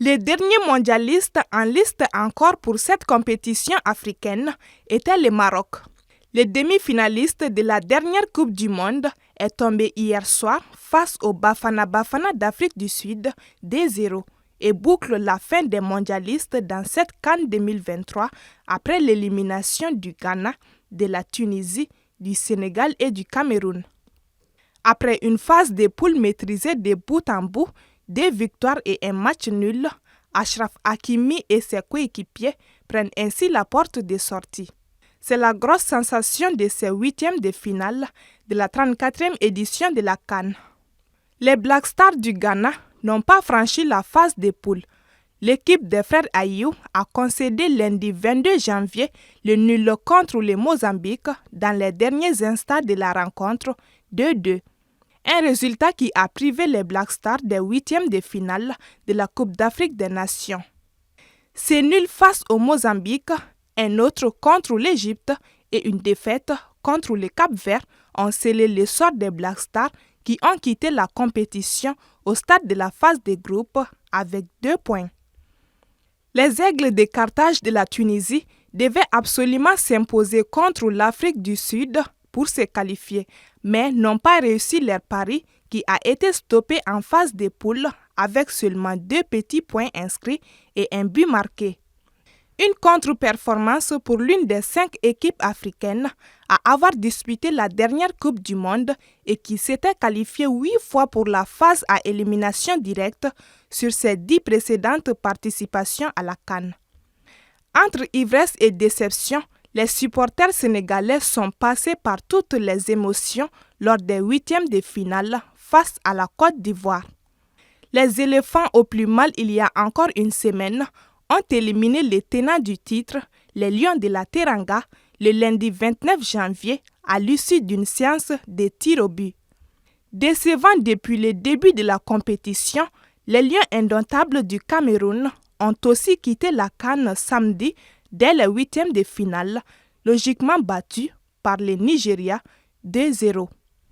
Les derniers mondialistes en liste encore pour cette compétition africaine étaient le Maroc. Le demi-finaliste de la dernière Coupe du Monde est tombé hier soir face au Bafana Bafana d'Afrique du Sud 2-0 et boucle la fin des mondialistes dans cette CAN 2023 après l'élimination du Ghana, de la Tunisie, du Sénégal et du Cameroun. Après une phase de poule maîtrisée de bout en bout, 2 victoires et un match nul, Achraf Hakimi et ses coéquipiers prennent ainsi la porte de sortie. C'est la grosse sensation de ces huitièmes de finale de la 34e édition de la CAN. Les Black Stars du Ghana n'ont pas franchi la phase de poule. L'équipe des frères Ayou a concédé lundi 22 janvier le nul contre le Mozambique dans les derniers instants de la rencontre 2-2. Un résultat qui a privé les Black Stars des huitièmes de finale de la Coupe d'Afrique des Nations. C'est nul face au Mozambique, un autre contre l'Égypte et une défaite contre le Cap-Vert ont scellé le sort des Black Stars qui ont quitté la compétition au stade de la phase de groupe avec 2 points. Les Aigles de Carthage de la Tunisie devaient absolument s'imposer contre l'Afrique du Sud pour se qualifier, mais n'ont pas réussi leur pari qui a été stoppé en phase de poule avec seulement 2 petits points inscrits et un but marqué. Une contre-performance pour l'une des 5 équipes africaines à avoir disputé la dernière Coupe du Monde et qui s'était qualifiée 8 fois pour la phase à élimination directe sur ses 10 précédentes participations à la CAN. Entre ivresse et déception, les supporters sénégalais sont passés par toutes les émotions lors des huitièmes de finale face à la Côte d'Ivoire. Les éléphants au plus mal il y a encore une semaine ont éliminé les tenants du titre, les Lions de la Teranga, le lundi 29 janvier à l'issue d'une séance de tirs au but. Décevant depuis le début de la compétition, les Lions indomptables du Cameroun ont aussi quitté la CAN samedi dès les huitièmes de finale, logiquement battus par le Nigeria 2-0.